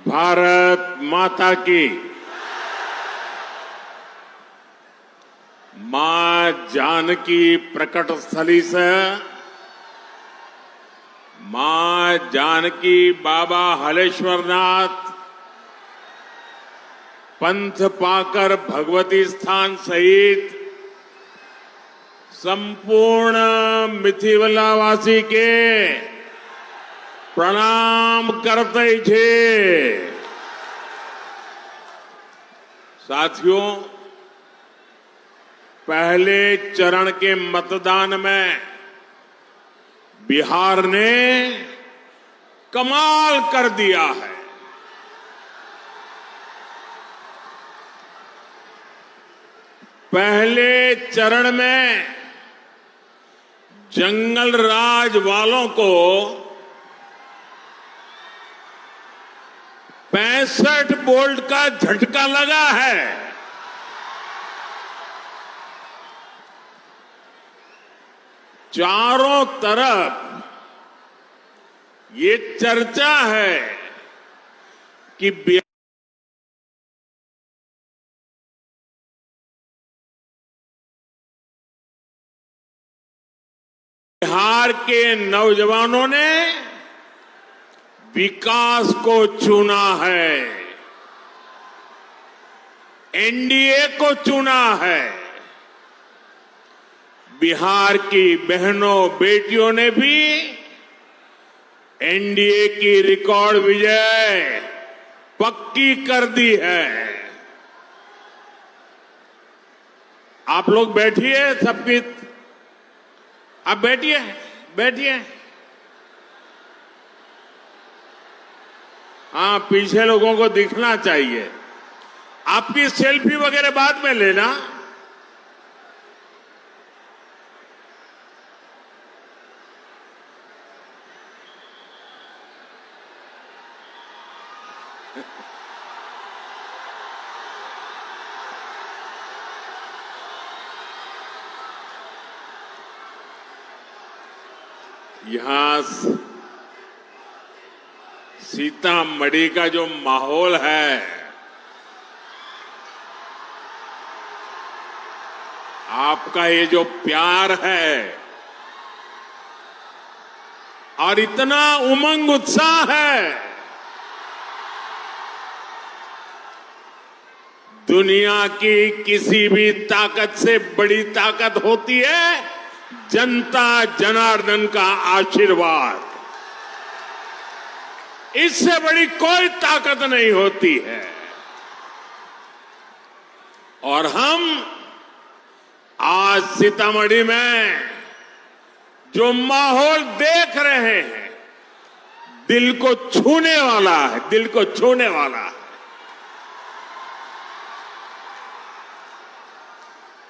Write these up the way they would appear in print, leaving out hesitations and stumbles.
भारत माता की। मां जानकी प्रकट स्थली से मां जानकी बाबा हलेश्वरनाथ पंथ पाकर भगवती स्थान सहित संपूर्ण मिथिवलावासी के प्रणाम करते छे। साथियों, पहले चरण के मतदान में बिहार ने कमाल कर दिया है। पहले चरण में जंगल राज वालों को 65 वोल्ट का झटका लगा है। चारों तरफ ये चर्चा है कि बिहार के नौजवानों ने विकास को चुना है, एनडीए को चुना है। बिहार की बहनों बेटियों ने भी एनडीए की रिकॉर्ड विजय पक्की कर दी है। आप लोग बैठिए, सबकी आप बैठिए, बैठिए। हाँ, पीछे लोगों को दिखना चाहिए। आपकी सेल्फी वगैरह बाद में लेना। यहां सीतामढ़ी का जो माहौल है, आपका ये जो प्यार है और इतना उमंग उत्साह है, दुनिया की किसी भी ताकत से बड़ी ताकत होती है जनता जनार्दन का आशीर्वाद। इससे बड़ी कोई ताकत नहीं होती है। और हम आज सीतामढ़ी में जो माहौल देख रहे हैं, दिल को छूने वाला है, दिल को छूने वाला है।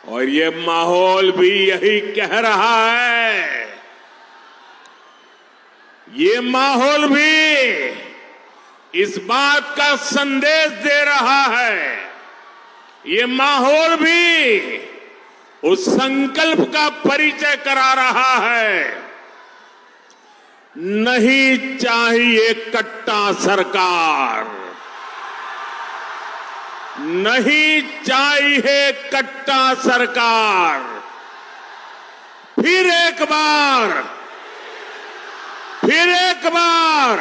और ये माहौल भी यही कह रहा है, ये माहौल भी इस बात का संदेश दे रहा है, ये माहौल भी उस संकल्प का परिचय करा रहा है, नहीं चाहिए कट्टा सरकार, नहीं चाहिए कट्टा सरकार। फिर एक बार, फिर एक बार,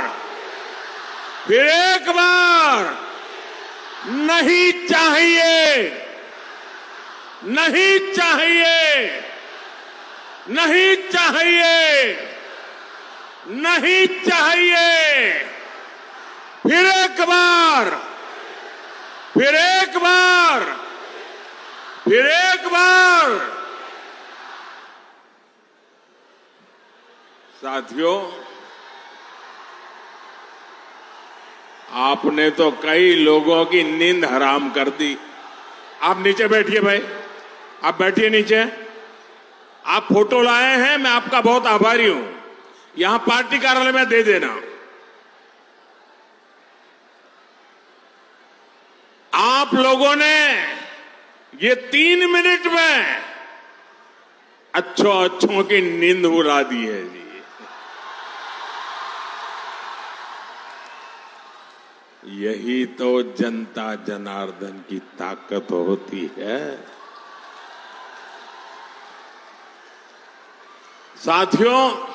फिर एक बार, नहीं चाहिए, नहीं चाहिए, नहीं चाहिए, नहीं चाहिए। फिर एक बार, फिर एक बार, फिर एक बार। साथियों, आपने तो कई लोगों की नींद हराम कर दी। आप नीचे बैठिए भाई, आप बैठिए नीचे। आप फोटो लाए हैं, मैं आपका बहुत आभारी हूं। यहां पार्टी कार्यालय में दे देना। आप लोगों ने ये 3 मिनट में अच्छों की नींद उड़ा दी है जी। यही तो जनता जनार्दन की ताकत होती है। साथियों,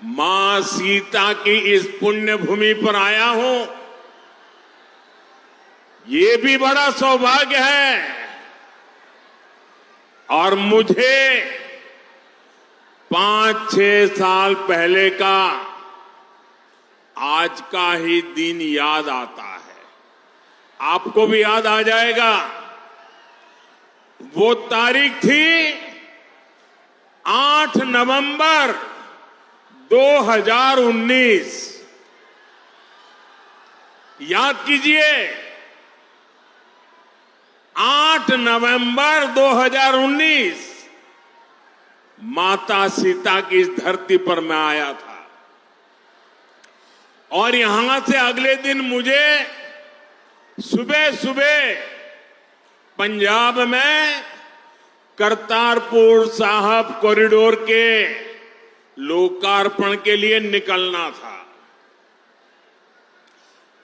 मां सीता की इस पुण्य भूमि पर आया हूं, ये भी बड़ा सौभाग्य है। और मुझे 5-6 साल पहले का आज का ही दिन याद आता है। आपको भी याद आ जाएगा। वो तारीख थी 8 नवंबर 2019। याद कीजिए, 8 नवंबर 2019 माता सीता की इस धरती पर मैं आया था। और यहां से अगले दिन मुझे सुबह सुबह पंजाब में करतारपुर साहब कॉरिडोर के लोकार्पण के लिए निकलना था।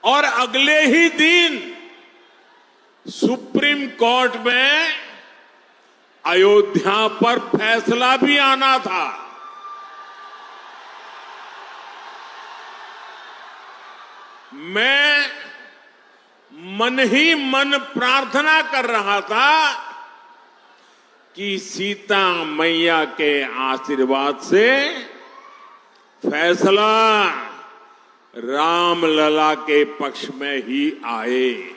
और अगले ही दिन सुप्रीम कोर्ट में अयोध्या पर फैसला भी आना था। मैं मन ही मन प्रार्थना कर रहा था कि सीता मैया के आशीर्वाद से फैसला रामलला के पक्ष में ही आए।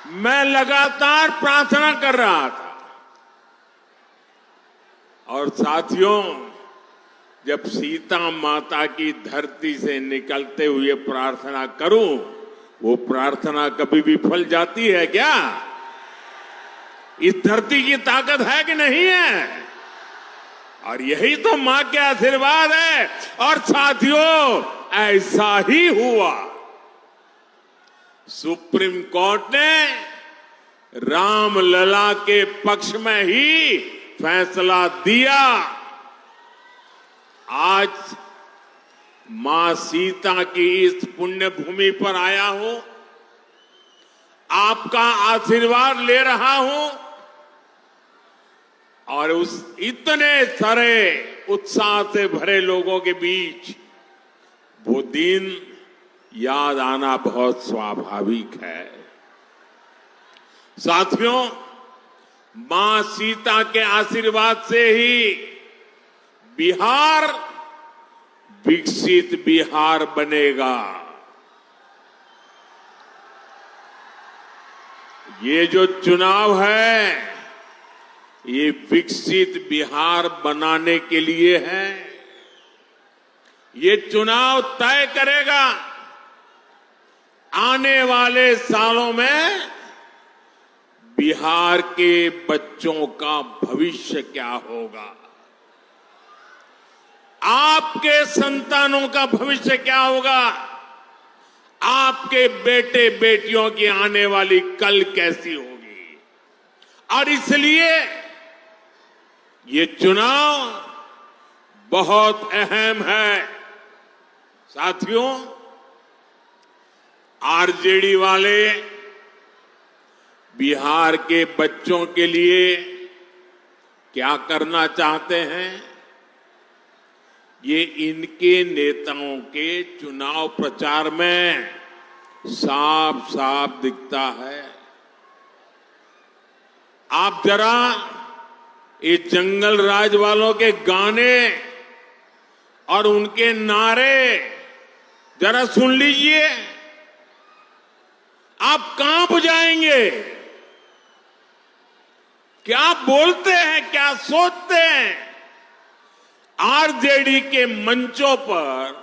मैं लगातार प्रार्थना कर रहा था। और साथियों, जब सीता माता की धरती से निकलते हुए प्रार्थना करूं, वो प्रार्थना कभी विफल जाती है क्या? इस धरती की ताकत है कि नहीं है? और यही तो मां के आशीर्वाद है। और साथियों, ऐसा ही हुआ। सुप्रीम कोर्ट ने रामलला के पक्ष में ही फैसला दिया। आज मां सीता की इस पुण्य भूमि पर आया हूं, आपका आशीर्वाद ले रहा हूं। और उस इतने सारे उत्साह से भरे लोगों के बीच वो दिन याद आना बहुत स्वाभाविक है। साथियों, मां सीता के आशीर्वाद से ही बिहार विकसित बिहार बनेगा। ये जो चुनाव है, ये विकसित बिहार बनाने के लिए है। ये चुनाव तय करेगा आने वाले सालों में बिहार के बच्चों का भविष्य क्या होगा, आपके संतानों का भविष्य क्या होगा, आपके बेटे बेटियों की आने वाली कल कैसी होगी। और इसलिए ये चुनाव बहुत अहम है। साथियों, आरजेडी वाले बिहार के बच्चों के लिए क्या करना चाहते हैं, ये इनके नेताओं के चुनाव प्रचार में साफ साफ दिखता है। आप जरा ये जंगल राज वालों के गाने और उनके नारे जरा सुन लीजिए, आप कांप जाएंगे। क्या बोलते हैं, क्या सोचते हैं। आरजेडी के मंचों पर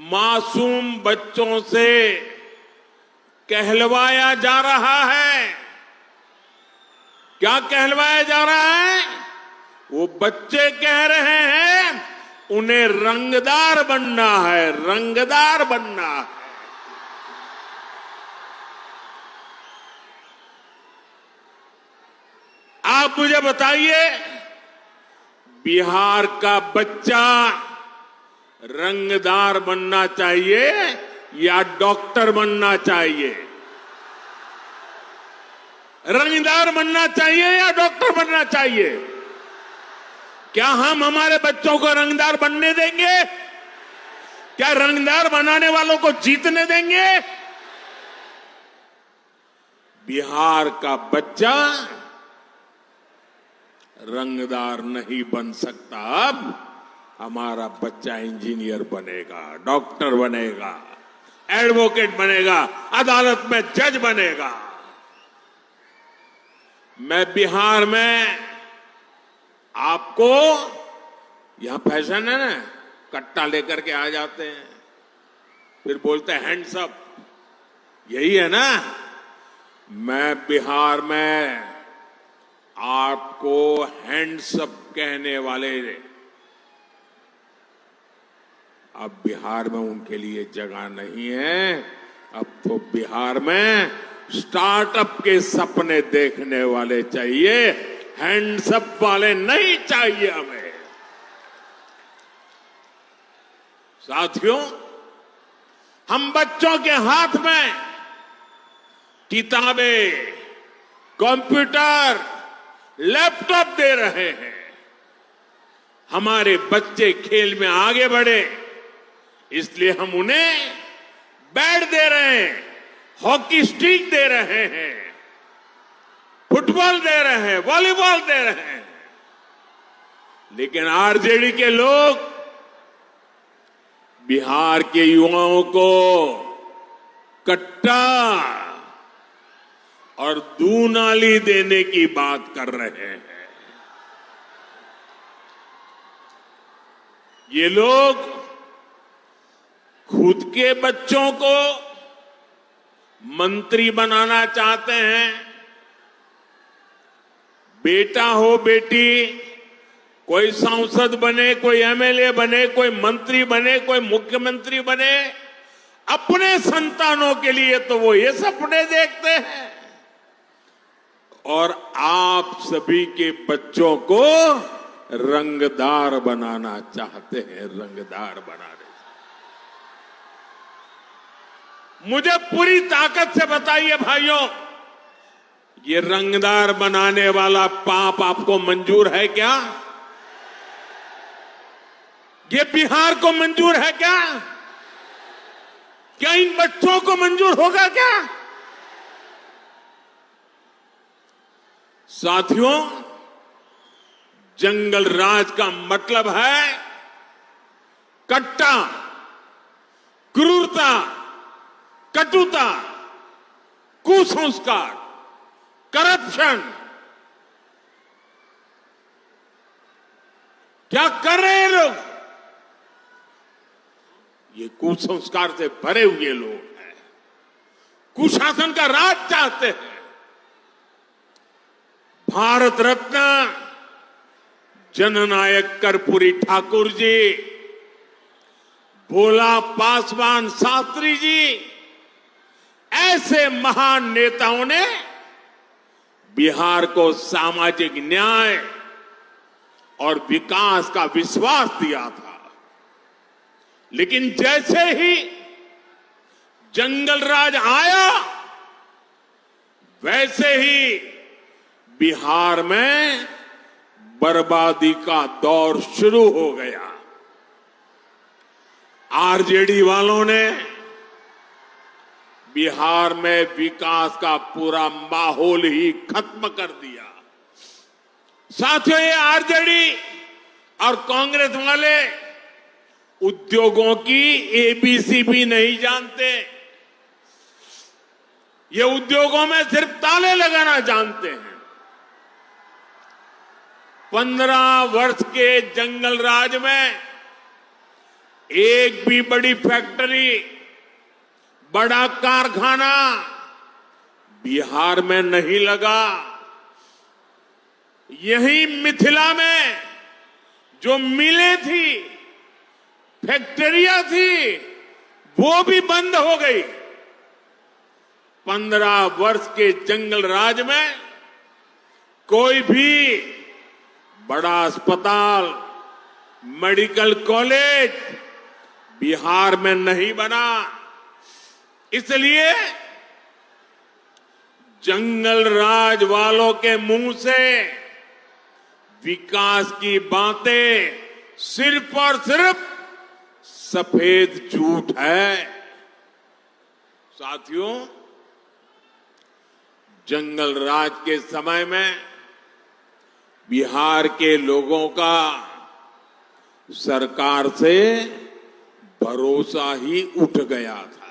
मासूम बच्चों से कहलवाया जा रहा है। क्या कहलवाया जा रहा है? वो बच्चे कह रहे हैं उन्हें रंगदार बनना है, रंगदार बनना है। आप मुझे बताइए, बिहार का बच्चा रंगदार बनना चाहिए या डॉक्टर बनना चाहिए? रंगदार बनना चाहिए या डॉक्टर बनना चाहिए? क्या हम हमारे बच्चों को रंगदार बनने देंगे? क्या रंगदार बनाने वालों को जीतने देंगे? बिहार का बच्चा रंगदार नहीं बन सकता। अब हमारा बच्चा इंजीनियर बनेगा, डॉक्टर बनेगा, एडवोकेट बनेगा, अदालत में जज बनेगा। मैं बिहार में आपको, यहां फैशन है ना, कट्टा लेकर के आ जाते हैं, फिर बोलते हैं हैंड्स अप, यही है ना। मैं बिहार में आपको हैंड्स अप कहने वाले, अब बिहार में उनके लिए जगह नहीं है। अब तो बिहार में स्टार्टअप के सपने देखने वाले चाहिए, हैंड्स अप वाले नहीं चाहिए हमें। साथियों, हम बच्चों के हाथ में किताबें, कंप्यूटर, लैपटॉप दे रहे हैं। हमारे बच्चे खेल में आगे बढ़े, इसलिए हम उन्हें बैट दे रहे हैं, हॉकी स्टिक दे रहे हैं, फुटबॉल दे रहे हैं, वॉलीबॉल दे रहे हैं। लेकिन आरजेडी के लोग बिहार के युवाओं को कट्टा और दूनाली देने की बात कर रहे हैं। ये लोग खुद के बच्चों को मंत्री बनाना चाहते हैं। बेटा हो बेटी, कोई सांसद बने, कोई एमएलए बने, कोई मंत्री बने, कोई मुख्यमंत्री बने, अपने संतानों के लिए तो वो ये सपने देखते हैं, और आप सभी के बच्चों को रंगदार बनाना चाहते हैं, रंगदार बना रहे। मुझे पूरी ताकत से बताइए भाइयों, ये रंगदार बनाने वाला पाप आपको मंजूर है क्या? ये बिहार को मंजूर है क्या? क्या इन बच्चों को मंजूर होगा क्या? साथियों, जंगल राज का मतलब है कट्टा, क्रूरता, कटुता, कुसंस्कार, करप्शन। क्या कर रहे हैं लोग? ये कुसंस्कार से भरे हुए लोग हैं, कुशासन का राज चाहते हैं। भारत रत्न जननायक कर्पूरी ठाकुर जी, भोला पासवान शास्त्री जी, ऐसे महान नेताओं ने बिहार को सामाजिक न्याय और विकास का विश्वास दिया था। लेकिन जैसे ही जंगल राज आया, वैसे ही बिहार में बर्बादी का दौर शुरू हो गया। आरजेडी वालों ने बिहार में विकास का पूरा माहौल ही खत्म कर दिया। साथियों, ये आरजेडी और कांग्रेस वाले उद्योगों की एबीसी भी नहीं जानते। ये उद्योगों में सिर्फ ताले लगाना जानते हैं। 15 वर्ष के जंगल राज में एक भी बड़ी फैक्ट्री, बड़ा कारखाना बिहार में नहीं लगा। यही मिथिला में जो मिलें थी, फैक्ट्रियां थी, वो भी बंद हो गई। 15 वर्ष के जंगल राज में कोई भी बड़ा अस्पताल, मेडिकल कॉलेज, बिहार में नहीं बना। इसलिए जंगल राज वालों के मुंह से विकास की बातें सिर्फ और सिर्फ सफेद झूठ है। साथियों, जंगल राज के समय में बिहार के लोगों का सरकार से भरोसा ही उठ गया था।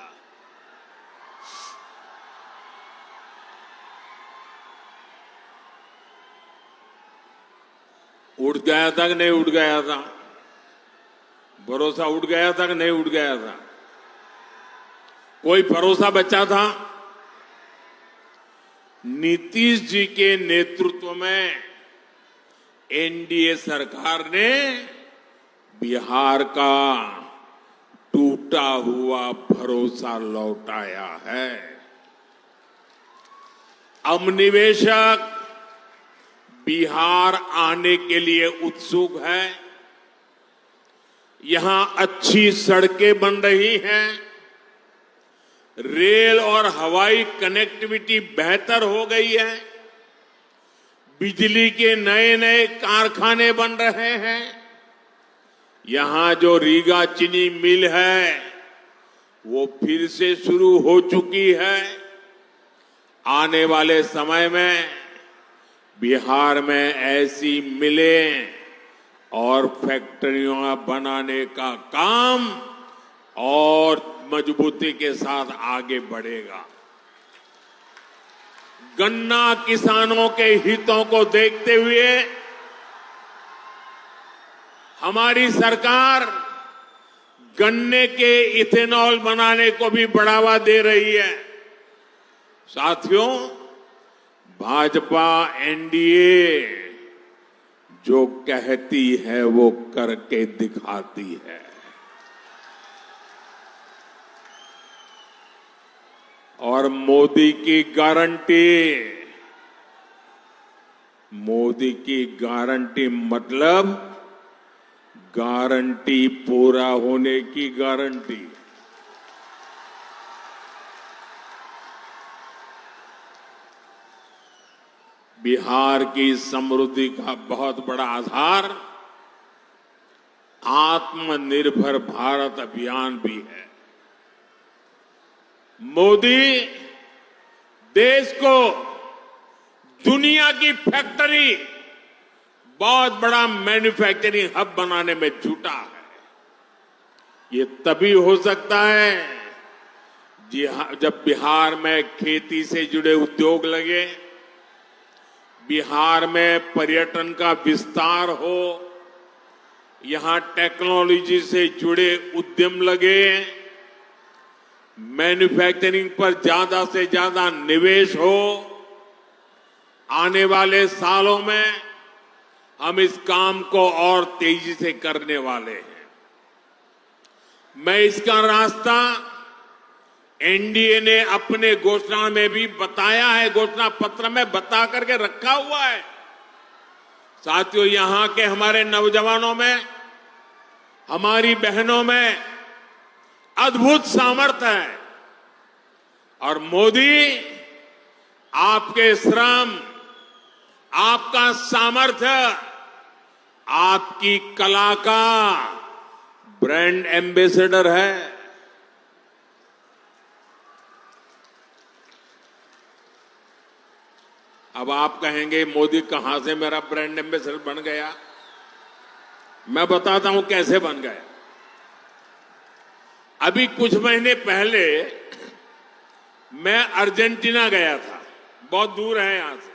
उठ गया था कि नहीं उठ गया था? भरोसा उठ गया था कि नहीं उठ गया था? कोई भरोसा बचा था? नीतीश जी के नेतृत्व में एनडीए सरकार ने बिहार का टूटा हुआ भरोसा लौटाया है। अब निवेशक बिहार आने के लिए उत्सुक है। यहां अच्छी सड़कें बन रही हैं, रेल और हवाई कनेक्टिविटी बेहतर हो गई है, बिजली के नए नए कारखाने बन रहे हैं। यहां जो रीगा चीनी मिल है वो फिर से शुरू हो चुकी है। आने वाले समय में बिहार में ऐसी मिलें और फैक्ट्रियां बनाने का काम और मजबूती के साथ आगे बढ़ेगा। गन्ना किसानों के हितों को देखते हुए हमारी सरकार गन्ने के इथेनॉल बनाने को भी बढ़ावा दे रही है। साथियों, भाजपा एनडीए जो कहती है वो करके दिखाती है। और मोदी की गारंटी मतलब गारंटी पूरा होने की गारंटी। बिहार की समृद्धि का बहुत बड़ा आधार आत्मनिर्भर भारत अभियान भी है। मोदी देश को दुनिया की फैक्ट्री, बहुत बड़ा मैन्युफैक्चरिंग हब बनाने में जुटा है। ये तभी हो सकता है जब बिहार में खेती से जुड़े उद्योग लगे, बिहार में पर्यटन का विस्तार हो, यहां टेक्नोलॉजी से जुड़े उद्यम लगे, मैन्युफैक्चरिंग पर ज्यादा से ज्यादा निवेश हो। आने वाले सालों में हम इस काम को और तेजी से करने वाले हैं। मैं इसका रास्ता एनडीए ने अपने घोषणा में भी बताया है, घोषणा पत्र में बता करके रखा हुआ है। साथियों, यहां के हमारे नौजवानों में, हमारी बहनों में अद्भुत सामर्थ्य है और मोदी आपके श्रम, आपका सामर्थ्य, आपकी कला का ब्रांड एम्बेसडर है। अब आप कहेंगे मोदी कहां से मेरा ब्रांड एम्बेसडर बन गया? मैं बताता हूं कैसे बन गया। अभी कुछ महीने पहले मैं अर्जेंटीना गया था, बहुत दूर है यहां से।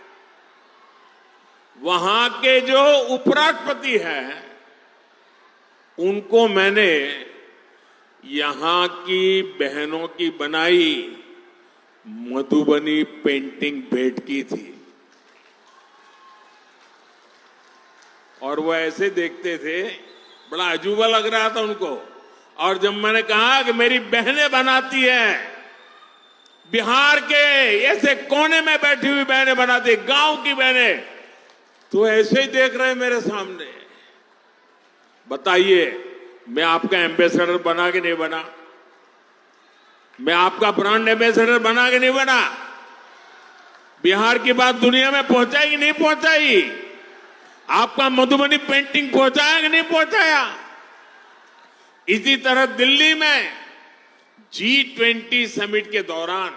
वहां के जो उपराष्ट्रपति हैं, उनको मैंने यहां की बहनों की बनाई मधुबनी पेंटिंग भेंट की थी और वो ऐसे देखते थे, बड़ा अजूबा लग रहा था उनको। और जब मैंने कहा कि मेरी बहनें बनाती हैं, बिहार के ऐसे कोने में बैठी हुई बहनें बनाती, गांव की बहनें, तो ऐसे ही देख रहे हैं मेरे सामने। बताइए, मैं आपका एम्बेसडर बना के नहीं बना, मैं आपका ब्रांड एम्बेसडर बना के नहीं बना। बिहार की बात दुनिया में पहुंचाई कि नहीं पहुंचाई? आपका मधुबनी पेंटिंग पहुंचाया कि नहीं पहुंचाया? इसी तरह दिल्ली में G20 समिट के दौरान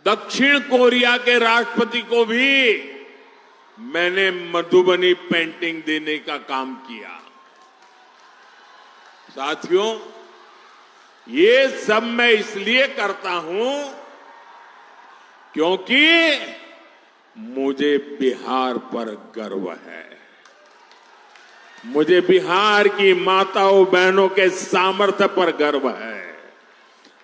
दक्षिण कोरिया के राष्ट्रपति को भी मैंने मधुबनी पेंटिंग देने का काम किया। साथियों, ये सब मैं इसलिए करता हूं क्योंकि मुझे बिहार पर गर्व है। मुझे बिहार की माताओं बहनों के सामर्थ्य पर गर्व है।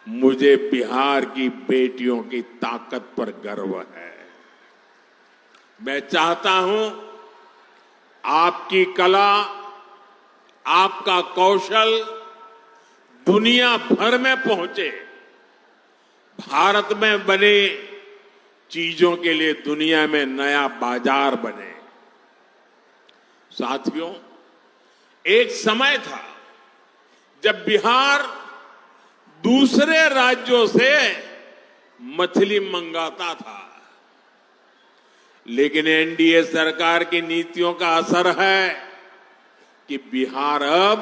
मुझे बिहार की बेटियों की ताकत पर गर्व है। मैं चाहता हूं आपकी कला, आपका कौशल दुनिया भर में पहुंचे। भारत में बने चीजों के लिए दुनिया में नया बाजार बने। साथियों, एक समय था जब बिहार दूसरे राज्यों से मछली मंगाता था, लेकिन एनडीए सरकार की नीतियों का असर है कि बिहार अब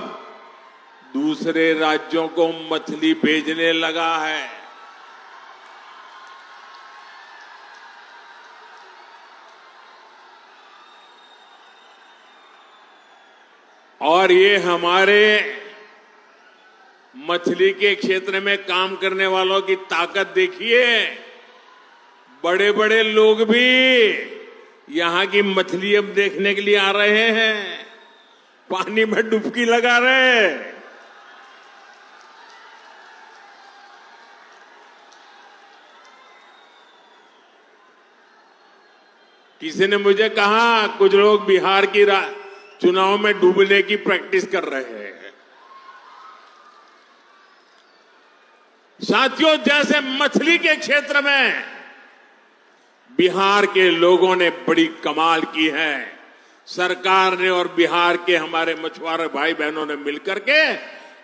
दूसरे राज्यों को मछली भेजने लगा है। और ये हमारे मछली के क्षेत्र में काम करने वालों की ताकत देखिए। बड़े बड़े लोग भी यहां की मछली अब देखने के लिए आ रहे हैं, पानी में डुबकी लगा रहे हैं। किसी ने मुझे कहा कुछ लोग बिहार की चुनाव में डूबने की प्रैक्टिस कर रहे हैं। साथियों, जैसे मछली के क्षेत्र में बिहार के लोगों ने बड़ी कमाल की है, सरकार ने और बिहार के हमारे मछुआरे भाई बहनों ने मिलकर के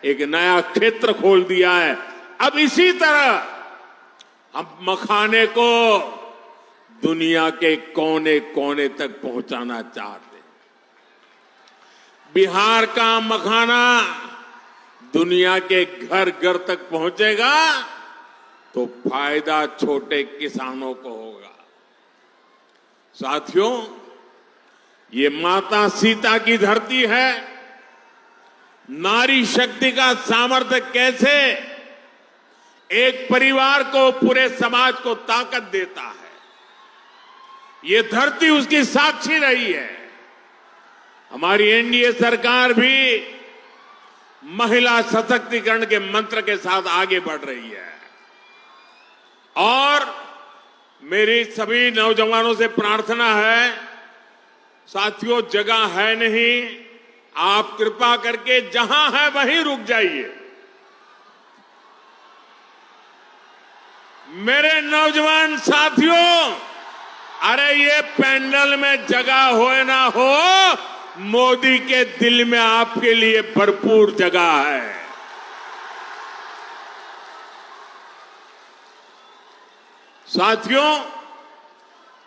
एक नया क्षेत्र खोल दिया है। अब इसी तरह हम मखाने को दुनिया के कोने कोने तक पहुंचाना चाहते हैं। बिहार का मखाना दुनिया के घर घर तक पहुंचेगा तो फायदा छोटे किसानों को होगा। साथियों, ये माता सीता की धरती है। नारी शक्ति का सामर्थ्य कैसे एक परिवार को, पूरे समाज को ताकत देता है, ये धरती उसकी साक्षी रही है। हमारी एनडीए सरकार भी महिला सशक्तिकरण के मंत्र के साथ आगे बढ़ रही है। और मेरी सभी नौजवानों से प्रार्थना है, साथियों, जगह है नहीं, आप कृपा करके जहां है वहीं रुक जाइए। मेरे नौजवान साथियों, अरे ये पैंडल में जगह हो ना हो, मोदी के दिल में आपके लिए भरपूर जगह है। साथियों,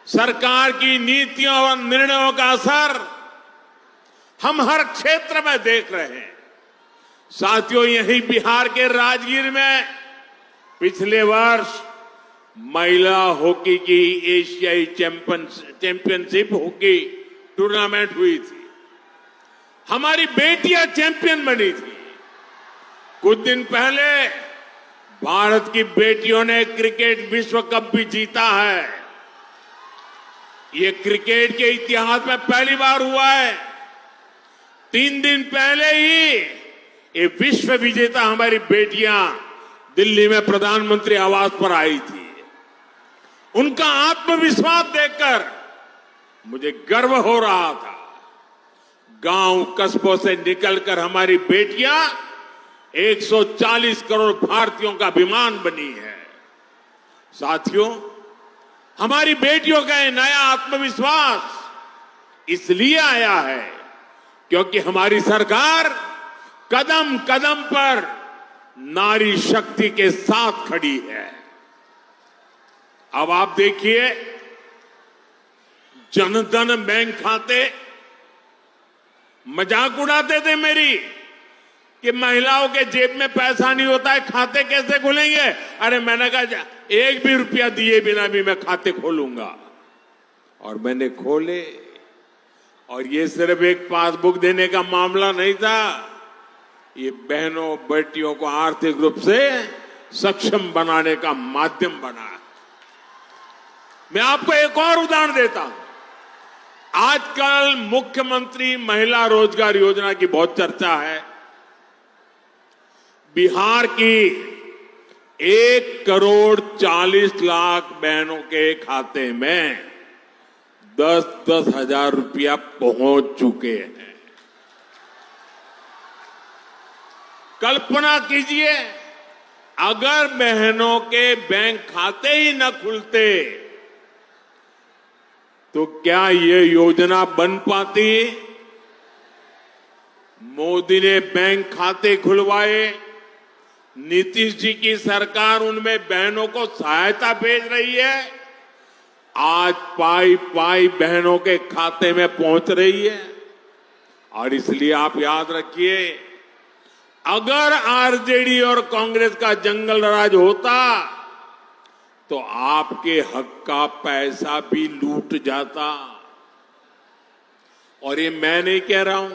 सरकार की नीतियों और निर्णयों का असर हम हर क्षेत्र में देख रहे हैं। साथियों, यही बिहार के राजगीर में पिछले वर्ष महिला हॉकी की एशियाई चैंपियनशिप हॉकी टूर्नामेंट हुई थी। हमारी बेटियां चैंपियन बनी थी। कुछ दिन पहले भारत की बेटियों ने क्रिकेट विश्व कप भी जीता है। ये क्रिकेट के इतिहास में पहली बार हुआ है। 3 दिन पहले ही ये विश्व विजेता हमारी बेटियां दिल्ली में प्रधानमंत्री आवास पर आई थी। उनका आत्मविश्वास देखकर मुझे गर्व हो रहा था। गांव कस्बों से निकलकर हमारी बेटियां 140 करोड़ भारतीयों का अभिमान बनी है। साथियों, हमारी बेटियों का ये नया आत्मविश्वास इसलिए आया है क्योंकि हमारी सरकार कदम कदम पर नारी शक्ति के साथ खड़ी है। अब आप देखिए, जनधन बैंक खाते, मजाक उड़ाते थे मेरी कि महिलाओं के जेब में पैसा नहीं होता है, खाते कैसे खोलेंगे। अरे मैंने कहा एक भी रुपया दिए बिना भी मैं खाते खोलूंगा, और मैंने खोले। और ये सिर्फ एक पासबुक देने का मामला नहीं था, ये बहनों बेटियों को आर्थिक रूप से सक्षम बनाने का माध्यम बना। मैं आपको एक और उदाहरण देता हूं। आजकल मुख्यमंत्री महिला रोजगार योजना की बहुत चर्चा है। बिहार की 1,40,00,000 बहनों के खाते में 10-10 हजार रुपया पहुंच चुके हैं। कल्पना कीजिए, अगर बहनों के बैंक खाते ही न खुलते तो क्या ये योजना बन पाती। मोदी ने बैंक खाते खुलवाए, नीतीश जी की सरकार उनमें बहनों को सहायता भेज रही है। आज पाई पाई बहनों के खाते में पहुंच रही है। और इसलिए आप याद रखिए, अगर आरजेडी और कांग्रेस का जंगल राज होता तो आपके हक का पैसा भी लूट जाता। और ये मैं नहीं कह रहा हूं,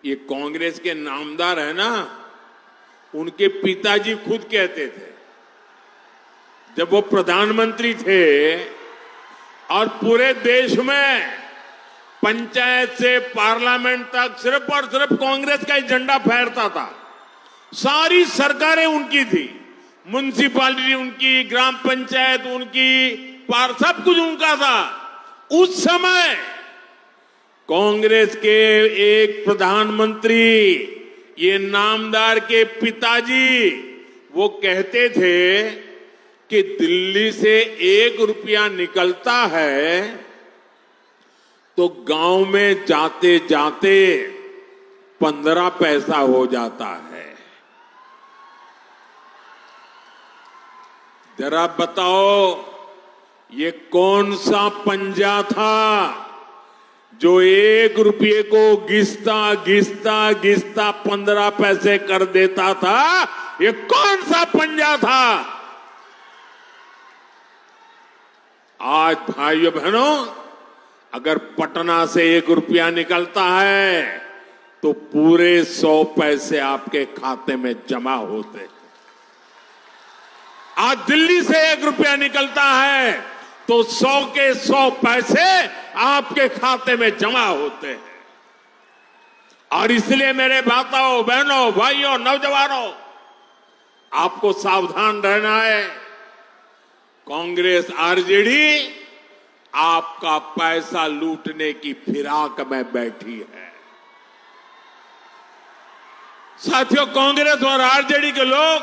ये कांग्रेस के नामदार है ना, उनके पिताजी खुद कहते थे जब वो प्रधानमंत्री थे और पूरे देश में पंचायत से पार्लियामेंट तक सिर्फ और सिर्फ कांग्रेस का ही झंडा फहरता था। सारी सरकारें उनकी थी, म्युनिसिपैलिटी उनकी, ग्राम पंचायत उनकी, सब कुछ उनका था। उस समय कांग्रेस के एक प्रधानमंत्री, ये नामदार के पिताजी, वो कहते थे कि दिल्ली से 1 रुपया निकलता है तो गांव में जाते जाते 15 पैसा हो जाता है। जरा बताओ, ये कौन सा पंजा था जो 1 रुपये को घिसता घिसता घिसता 15 पैसे कर देता था। ये कौन सा पंजा था। आज भाइयों बहनों, अगर पटना से 1 रुपया निकलता है तो पूरे 100 पैसे आपके खाते में जमा होते हैं। आज दिल्ली से 1 रुपया निकलता है तो 100 के 100 पैसे आपके खाते में जमा होते हैं। और इसलिए मेरे माताओं, बहनों, भाइयों, नौजवानों, आपको सावधान रहना है। कांग्रेस आरजेडी आपका पैसा लूटने की फिराक में बैठी है। साथियों, कांग्रेस और आरजेडी के लोग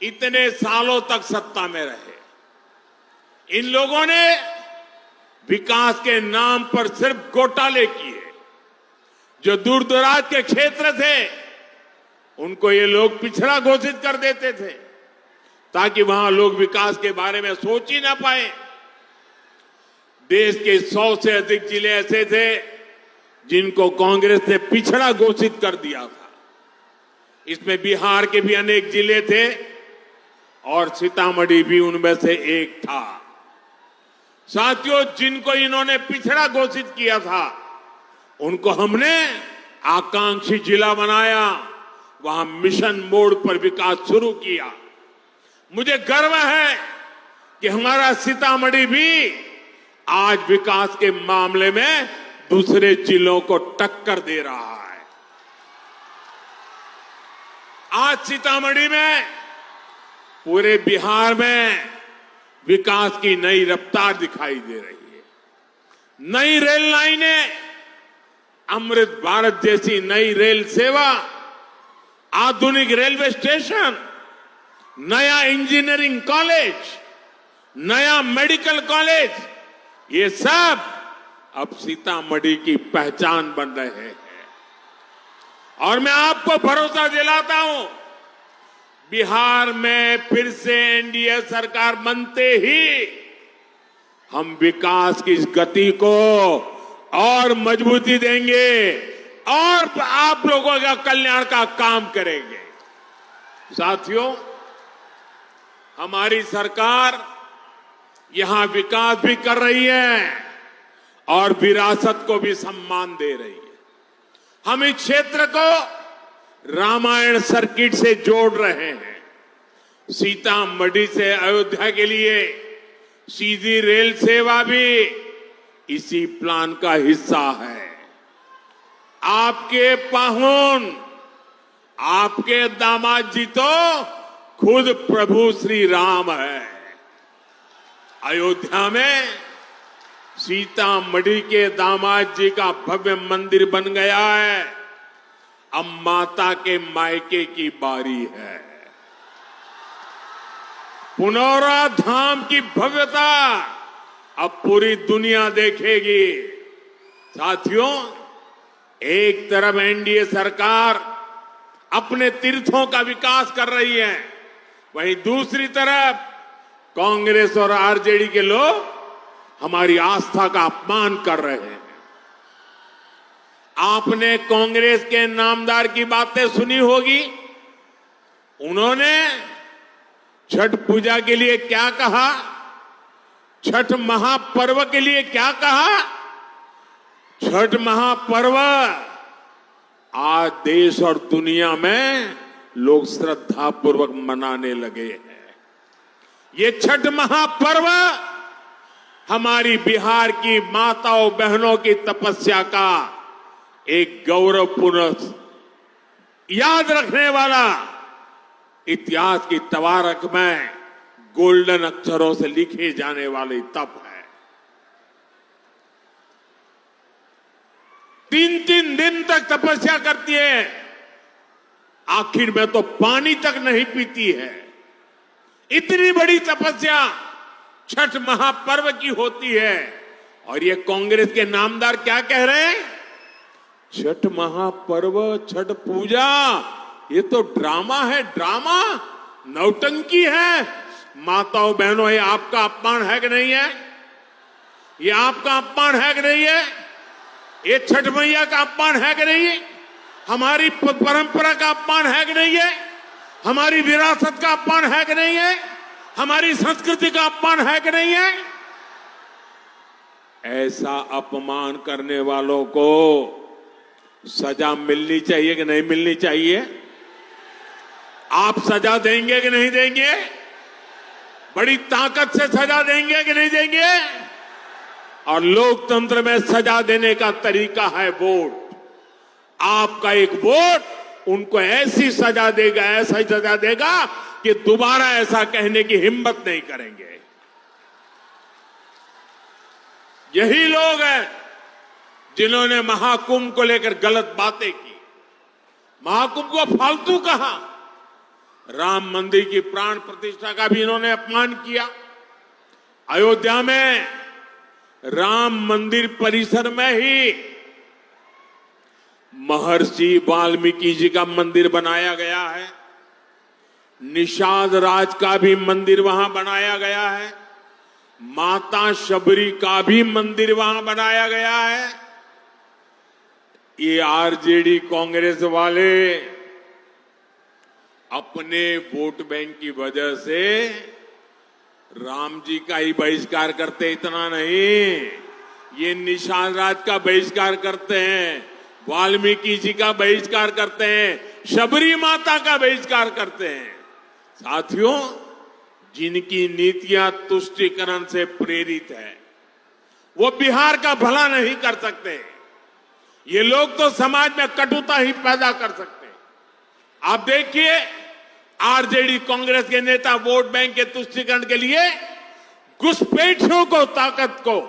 इतने सालों तक सत्ता में रहे। इन लोगों ने विकास के नाम पर सिर्फ घोटाले किए। जो दूर दराज के क्षेत्र थे उनको ये लोग पिछड़ा घोषित कर देते थे ताकि वहां लोग विकास के बारे में सोच ही ना पाए। देश के 100 से अधिक जिले ऐसे थे जिनको कांग्रेस ने पिछड़ा घोषित कर दिया था। इसमें बिहार के भी अनेक जिले थे और सीतामढ़ी भी उनमें से एक था। साथियों, जिनको इन्होंने पिछड़ा घोषित किया था उनको हमने आकांक्षी जिला बनाया, वहां मिशन मोड पर विकास शुरू किया। मुझे गर्व है कि हमारा सीतामढ़ी भी आज विकास के मामले में दूसरे जिलों को टक्कर दे रहा है। आज सीतामढ़ी में, पूरे बिहार में विकास की नई रफ्तार दिखाई दे रही है। नई रेल लाइनें, अमृत भारत जैसी नई रेल सेवा, आधुनिक रेलवे स्टेशन, नया इंजीनियरिंग कॉलेज, नया मेडिकल कॉलेज, ये सब अब सीतामढ़ी की पहचान बन रहे हैं। और मैं आपको भरोसा दिलाता हूं, बिहार में फिर से एनडीए सरकार बनते ही हम विकास की इस गति को और मजबूती देंगे और आप लोगों का कल्याण का काम करेंगे। साथियों, हमारी सरकार यहां विकास भी कर रही है और विरासत को भी सम्मान दे रही है। हम इस क्षेत्र को रामायण सर्किट से जोड़ रहे हैं। सीतामढ़ी से अयोध्या के लिए सीधी रेल सेवा भी इसी प्लान का हिस्सा है। आपके पाहुन, आपके दामाद जी तो खुद प्रभु श्री राम है। अयोध्या में सीतामढ़ी के दामाद जी का भव्य मंदिर बन गया है। अब माता के मायके की बारी है। पुनौरा धाम की भव्यता अब पूरी दुनिया देखेगी। साथियों, एक तरफ एनडीए सरकार अपने तीर्थों का विकास कर रही है, वहीं दूसरी तरफ कांग्रेस और आरजेडी के लोग हमारी आस्था का अपमान कर रहे हैं। आपने कांग्रेस के नामदार की बातें सुनी होगी। उन्होंने छठ पूजा के लिए क्या कहा, छठ महापर्व के लिए क्या कहा। छठ महापर्व आज देश और दुनिया में लोग श्रद्धा पूर्वक मनाने लगे हैं। ये छठ महापर्व हमारी बिहार की माताओं बहनों की तपस्या का एक गौरवपूर्ण याद रखने वाला, इतिहास की तवारख में गोल्डन अक्षरों से लिखे जाने वाली तप है। 3-3 दिन तक तपस्या करती है, आखिर में तो पानी तक नहीं पीती है। इतनी बड़ी तपस्या छठ महापर्व की होती है और ये कांग्रेस के नामदार क्या कह रहे हैं? छठ महापर्व, छठ पूजा, ये तो ड्रामा है, ड्रामा, नौटंकी है। माताओं बहनों, ये आपका अपमान है कि नहीं है? ये आपका अपमान है कि नहीं है? ये छठ मैया का अपमान है कि नहीं है? हमारी परंपरा का अपमान है कि नहीं है? हमारी विरासत का अपमान है कि नहीं है? हमारी संस्कृति का अपमान है कि नहीं है? ऐसा अपमान करने वालों को सजा मिलनी चाहिए कि नहीं मिलनी चाहिए? आप सजा देंगे कि नहीं देंगे? बड़ी ताकत से सजा देंगे कि नहीं देंगे? और लोकतंत्र में सजा देने का तरीका है वोट। आपका एक वोट उनको ऐसी सजा देगा, ऐसा सजा देगा कि दोबारा ऐसा कहने की हिम्मत नहीं करेंगे। यही लोग हैं जिन्होंने महाकुंभ को लेकर गलत बातें की, महाकुंभ को फालतू कहा, राम मंदिर की प्राण प्रतिष्ठा का भी इन्होंने अपमान किया। अयोध्या में राम मंदिर परिसर में ही महर्षि वाल्मीकि जी का मंदिर बनाया गया है। निषाद राज का भी मंदिर वहां बनाया गया है। माता शबरी का भी मंदिर वहां बनाया गया है। ये आरजेडी कांग्रेस वाले अपने वोट बैंक की वजह से राम जी का ही बहिष्कार करते, इतना नहीं, ये निषाद राज का बहिष्कार करते हैं, वाल्मीकि जी का बहिष्कार करते हैं, शबरी माता का बहिष्कार करते हैं। साथियों, जिनकी नीतियां तुष्टीकरण से प्रेरित है, वो बिहार का भला नहीं कर सकते। ये लोग तो समाज में कटुता ही पैदा कर सकते हैं। आप देखिए, आरजेडी कांग्रेस के नेता वोट बैंक के तुष्टीकरण के लिए घुसपैठियों को ताकत को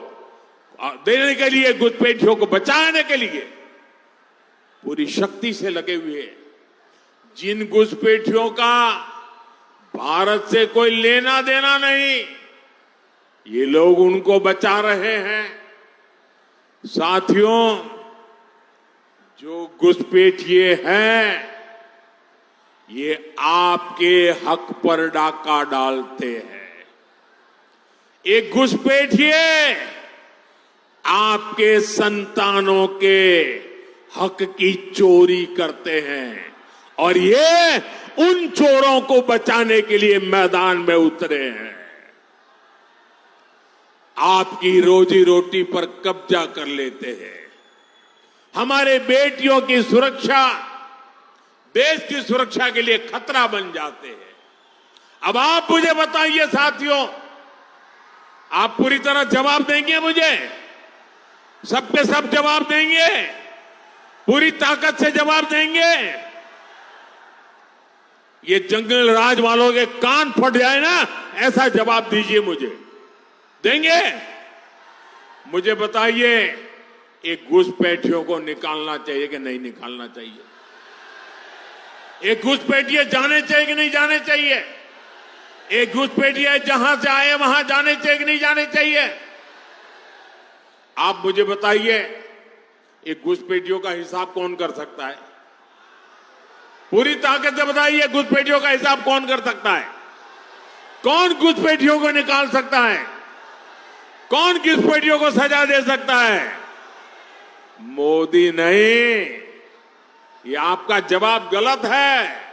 देने के लिए, घुसपैठियों को बचाने के लिए पूरी शक्ति से लगे हुए हैं। जिन घुसपैठियों का भारत से कोई लेना देना नहीं, ये लोग उनको बचा रहे हैं। साथियों, जो घुसपैठिए हैं ये आपके हक पर डाका डालते हैं। एक घुसपैठिए आपके संतानों के हक की चोरी करते हैं और ये उन चोरों को बचाने के लिए मैदान में उतरे हैं। आपकी रोजी रोटी पर कब्जा कर लेते हैं। हमारे बेटियों की सुरक्षा, देश की सुरक्षा के लिए खतरा बन जाते हैं। अब आप मुझे बताइए साथियों, आप पूरी तरह जवाब देंगे मुझे? सबके सब जवाब देंगे? पूरी ताकत से जवाब देंगे? ये जंगल राज वालों के कान फट जाए ना, ऐसा जवाब दीजिए मुझे। देंगे? मुझे बताइए, एक घुसपैठियों को निकालना चाहिए कि नहीं निकालना चाहिए? एक घुसपैठिए जाने चाहिए कि नहीं जाने चाहिए? एक घुसपैठिए जहां से आए वहां जाने चाहिए कि नहीं जाने चाहिए? आप मुझे बताइए, एक घुसपैठियों का हिसाब कौन कर सकता है? पूरी ताकत से बताइए, घुसपैठियों का हिसाब कौन कर सकता है? कौन घुसपैठियों को निकाल सकता है? कौन घुसपैठियों को सजा दे सकता है? मोदी नहीं। ये आपका जवाब गलत है।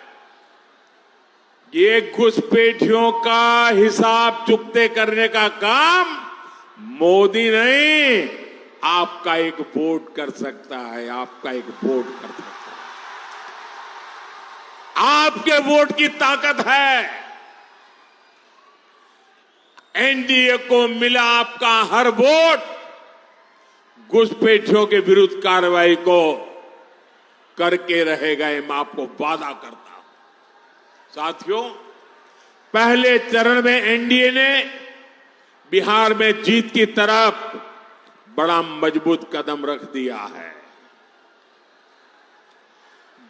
ये घुसपैठियों का हिसाब चुकते करने का काम मोदी नहीं, आपका एक वोट कर सकता है। आपका एक वोट कर सकता है। आपके वोट की ताकत है। एनडीए को मिला आपका हर वोट घुसपैठियों के विरुद्ध कार्रवाई को करके रहेगा, ये मैं आपको वादा करता हूं। साथियों, पहले चरण में एनडीए ने बिहार में जीत की तरफ बड़ा मजबूत कदम रख दिया है।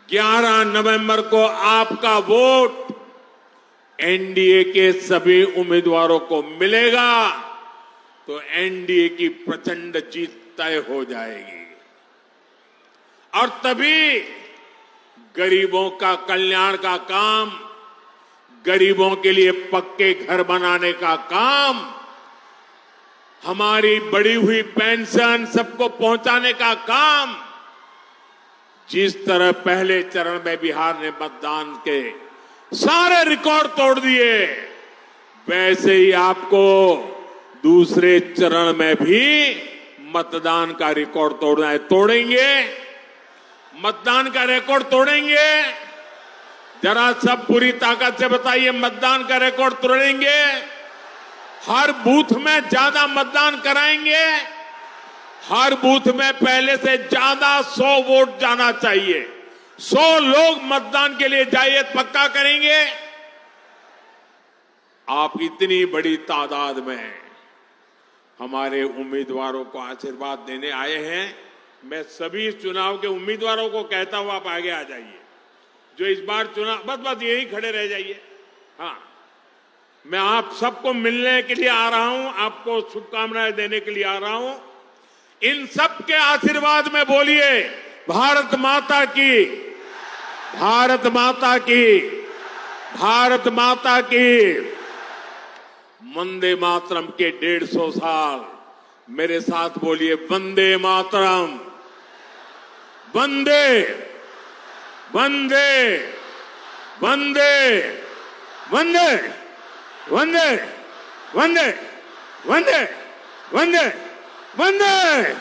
11 नवंबर को आपका वोट एनडीए के सभी उम्मीदवारों को मिलेगा तो एनडीए की प्रचंड जीत तय हो जाएगी और तभी गरीबों का कल्याण का काम, गरीबों के लिए पक्के घर बनाने का काम, हमारी बढ़ी हुई पेंशन सबको पहुंचाने का काम, जिस तरह पहले चरण में बिहार ने मतदान के सारे रिकॉर्ड तोड़ दिए, वैसे ही आपको दूसरे चरण में भी मतदान का रिकॉर्ड तोड़ना है। तोड़ेंगे? मतदान का रिकॉर्ड तोड़ेंगे? जरा सब पूरी ताकत से बताइए, मतदान का रिकॉर्ड तोड़ेंगे? हर बूथ में ज्यादा मतदान कराएंगे? हर बूथ में पहले से ज्यादा 100 वोट जाना चाहिए। 100 लोग मतदान के लिए जाइए, पक्का करेंगे? आप इतनी बड़ी तादाद में हमारे उम्मीदवारों को आशीर्वाद देने आए हैं। मैं सभी चुनाव के उम्मीदवारों को कहता हूं, आप आगे आ जाइए। जो इस बार चुनाव, बस यही खड़े रह जाइए। हाँ, मैं आप सबको मिलने के लिए आ रहा हूं, आपको शुभकामनाएं देने के लिए आ रहा हूं। इन सब के आशीर्वाद में बोलिए, भारत माता की, भारत माता की, भारत माता की। वंदे मातरम के 150 साल, मेरे साथ बोलिए, वंदे मातरम। वंदे वंदे वंदे वंदे वंदे वंदे वंदे वंदे वंदे